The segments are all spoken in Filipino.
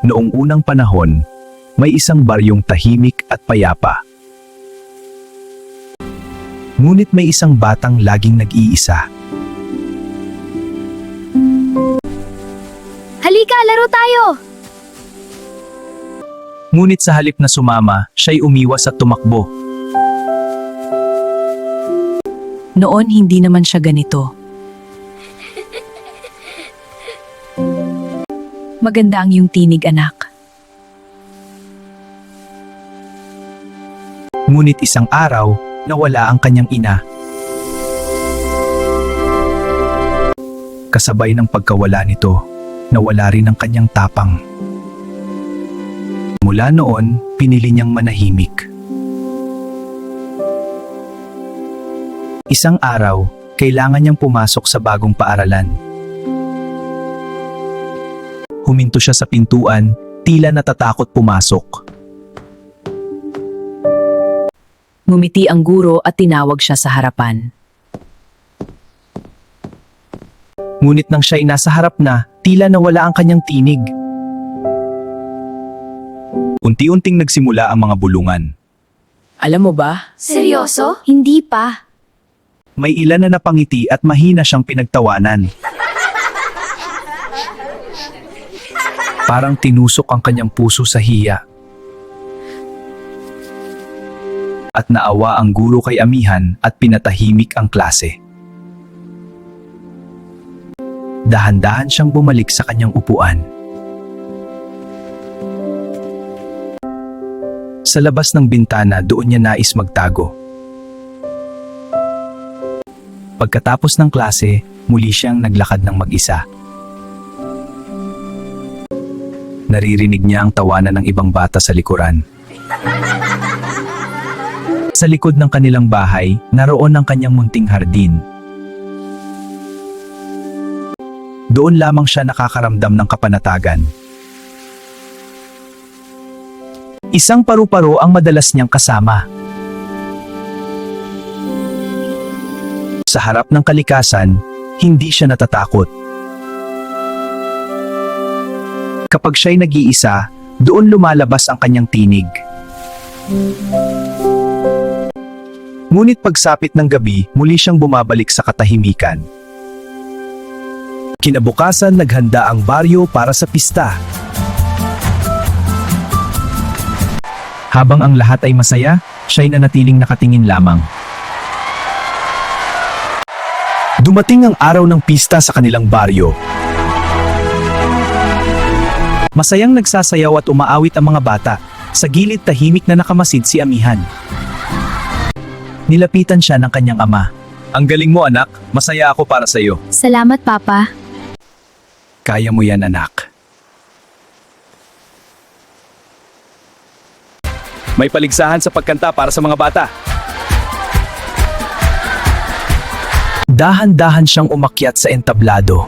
Noong unang panahon, may isang baryong tahimik at payapa. Ngunit may isang batang laging nag-iisa. Halika, laro tayo! Ngunit sa halip na sumama, siya'y umiwas at tumakbo. Noon hindi naman siya ganito. Maganda ang iyong tinig, anak. Ngunit isang araw, nawala ang kanyang ina. Kasabay ng pagkawala nito, nawala rin ang kanyang tapang. Mula noon, pinili niyang manahimik. Isang araw, kailangan niyang pumasok sa bagong paaralan. Huminto siya sa pintuan, tila natatakot pumasok. Ngumiti ang guro at tinawag siya sa harapan. Ngunit nang siya'y nasa harap na, tila nawala ang kanyang tinig. Unti-unting nagsimula ang mga bulungan. Alam mo ba? Seryoso? Hindi pa. May ilan na napangiti at mahina siyang pinagtawanan. Parang tinusok ang kanyang puso sa hiya. At naawa ang guro kay amihan at pinatahimik ang klase. Dahan-dahan siyang bumalik sa kanyang upuan. Sa labas ng bintana, doon niya nais magtago. Pagkatapos ng klase, muli siyang naglakad ng mag-isa. Naririnig niya ang tawanan ng ibang bata sa likuran. Sa likod ng kanilang bahay, naroon ang kanyang munting hardin. Doon lamang siya nakakaramdam ng kapanatagan. Isang paru-paro ang madalas niyang kasama. Sa harap ng kalikasan, hindi siya natatakot. Kapag siya'y nag-iisa, doon lumalabas ang kanyang tinig. Ngunit pagsapit ng gabi, muli siyang bumabalik sa katahimikan. Kinabukasan, naghanda ang baryo para sa pista. Habang ang lahat ay masaya, siya'y nanatiling nakatingin lamang. Dumating ang araw ng pista sa kanilang baryo. Masayang nagsasayaw at umaawit ang mga bata. Sa gilid tahimik na nakamasid si amihan. Nilapitan siya ng kanyang ama. Ang galing mo, anak. Masaya ako para sa iyo. Salamat, Papa. Kaya mo yan, anak. May paligsahan sa pagkanta para sa mga bata. Dahan-dahan siyang umakyat sa entablado.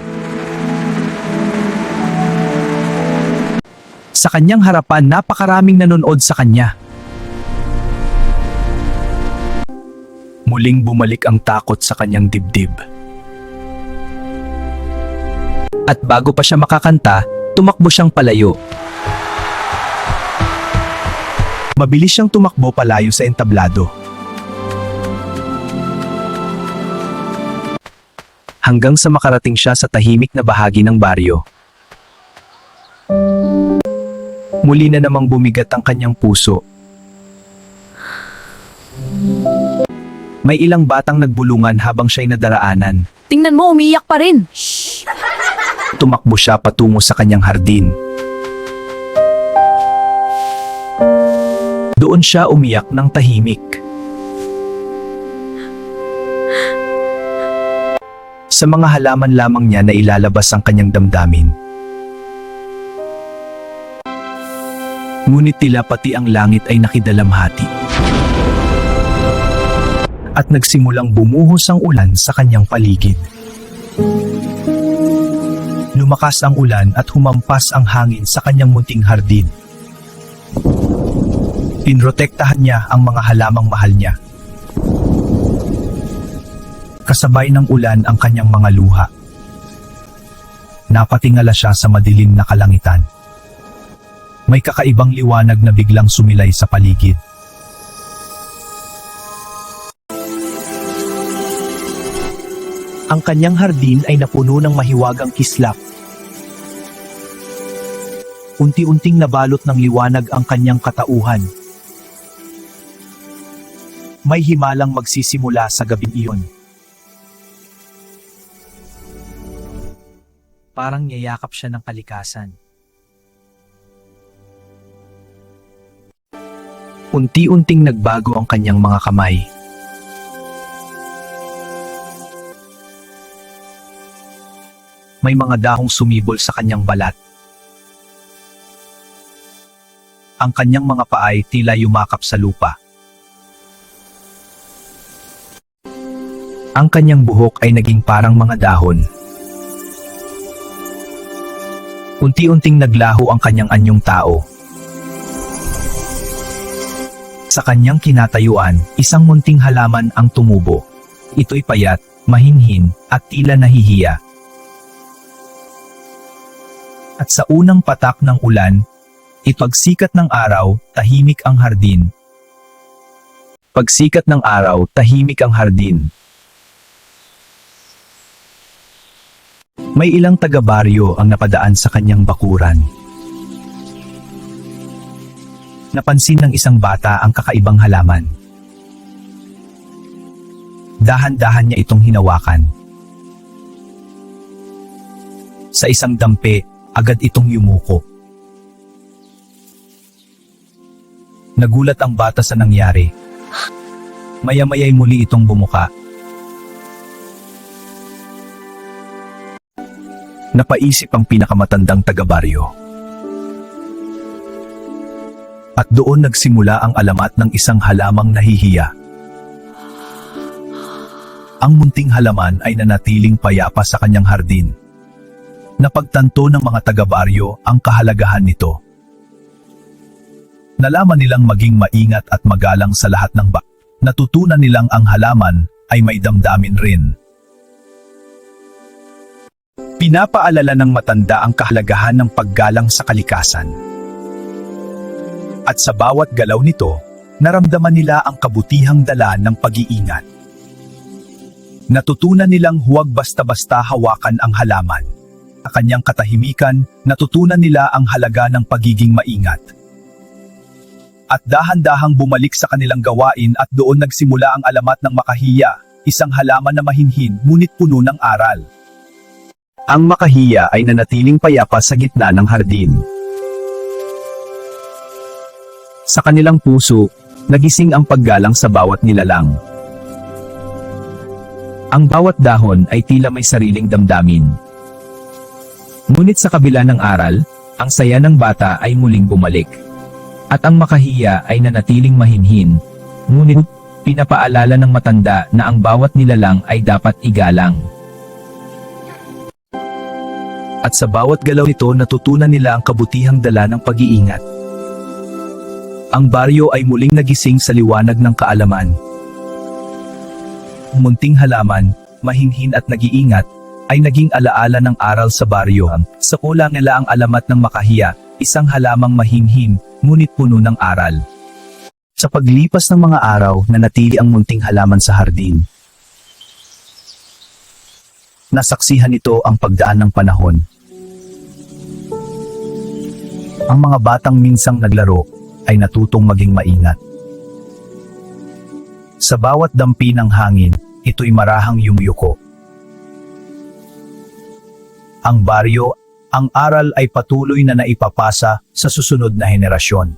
Sa kanyang harapan, napakaraming nanonood sa kanya. Muling bumalik ang takot sa kanyang dibdib. At bago pa siya makakanta, tumakbo siyang palayo. Mabilis siyang tumakbo palayo sa entablado. Hanggang sa makarating siya sa tahimik na bahagi ng baryo. Muli na namang bumigat ang kanyang puso. May ilang batang nagbulungan habang siya'y nadaraanan. Tingnan mo, umiiyak pa rin. Tumakbo siya patungo sa kanyang hardin. Doon siya umiyak ng tahimik. Sa mga halaman lamang niya na ilalabas ang kanyang damdamin. Ngunit tila pati ang langit ay nakidalamhati. At nagsimulang bumuhos ang ulan sa kanyang paligid. Lumakas ang ulan at humampas ang hangin sa kanyang munting hardin. Pinrotektahan niya ang mga halamang mahal niya. Kasabay ng ulan ang kanyang mga luha. Napatingala siya sa madilim na kalangitan. May kakaibang liwanag na biglang sumilay sa paligid. Ang kanyang hardin ay napuno ng mahiwagang kislap. Unti-unting nabalot ng liwanag ang kanyang katauhan. May himalang magsisimula sa gabing iyon. Parang niyayakap siya ng kalikasan. Unti-unting nagbago ang kanyang mga kamay. May mga dahong sumibol sa kanyang balat. Ang kanyang mga paay tila yumakap sa lupa. Ang kanyang buhok ay naging parang mga dahon. Unti-unting naglaho ang kanyang anyong tao. Sa kanyang kinatayuan, isang munting halaman ang tumubo. Ito'y payat, mahinhin, at tila nahihiya. At sa unang patak ng ulan, ipagsikat ng araw, tahimik ang hardin. Pagsikat ng araw, tahimik ang hardin. May ilang taga-baryo ang napadaan sa kanyang bakuran. Napansin ng isang bata ang kakaibang halaman. Dahan-dahan niya itong hinawakan. Sa isang dampe, agad itong yumuko. Nagulat ang bata sa nangyari. Maya-maya'y muli itong bumuka. Napaisip ang pinakamatandang taga-baryo. At doon nagsimula ang alamat ng isang halamang nahihiya. Ang munting halaman ay nanatiling payapa sa kanyang hardin. Napagtanto ng mga taga-baryo ang kahalagahan nito. Nalaman nilang maging maingat at magalang sa lahat ng Natutunan nilang ang halaman ay may damdamin rin. Pinapaalala ng matanda ang kahalagahan ng paggalang sa kalikasan. At sa bawat galaw nito, naramdaman nila ang kabutihang dala ng pag-iingat. Natutunan nilang huwag basta-basta hawakan ang halaman. Sa kanyang katahimikan, natutunan nila ang halaga ng pagiging maingat. At dahan-dahang bumalik sa kanilang gawain at doon nagsimula ang alamat ng makahiya, isang halaman na mahinhin ngunit puno ng aral. Ang makahiya ay nanatiling payapa sa gitna ng hardin. Sa kanilang puso, nagising ang paggalang sa bawat nilalang. Ang bawat dahon ay tila may sariling damdamin. Ngunit sa kabila ng aral, ang saya ng bata ay muling bumalik. At ang makahiya ay nanatiling mahinhin, ngunit pinapaalala ng matanda na ang bawat nilalang ay dapat igalang. At sa bawat galaw nito natutunan nila ang kabutihang dala ng pag-iingat. Ang baryo ay muling nagising sa liwanag ng kaalaman. Munting halaman, mahinhin at nag-iingat, ay naging alaala ng aral sa baryo. Sa kulang nila ang alamat ng makahiya, isang halamang mahinhin, ngunit puno ng aral. Sa paglipas ng mga araw, nanatili ang munting halaman sa hardin. Nasaksihan nito ang pagdaan ng panahon. Ang mga batang minsang naglaro ay natutong maging maingat. Sa bawat dampi ng hangin, ito'y marahang yumyuko. Ang baryo, ang aral ay patuloy na naipapasa sa susunod na henerasyon.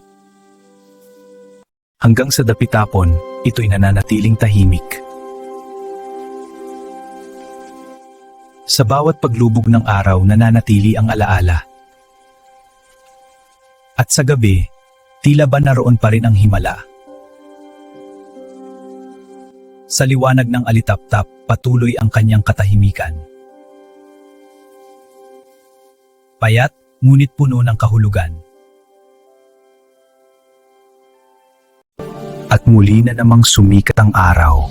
Hanggang sa dapitapon, ito'y nananatiling tahimik. Sa bawat paglubog ng araw nananatili ang alaala. At sa gabi, tila ba naroon pa rin ang himala. Sa liwanag ng alitaptap, patuloy ang kanyang katahimikan. Payat, ngunit puno ng kahulugan. At muli na namang sumikat ang araw.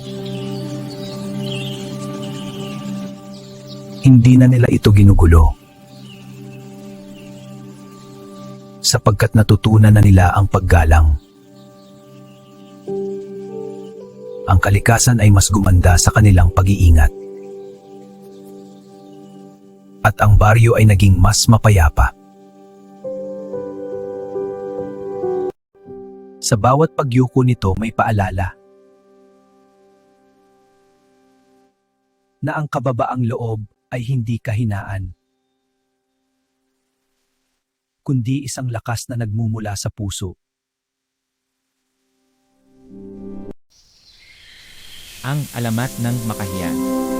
Hindi na nila ito ginugulo. sapagkat natutunan na nila ang paggalang. Ang kalikasan ay mas gumanda sa kanilang pag-iingat. At ang baryo ay naging mas mapayapa. Sa bawat pagyuko nito may paalala na ang kababaang loob ay hindi kahinaan, kundi isang lakas na nagmumula sa puso. Ang alamat ng makahiyan.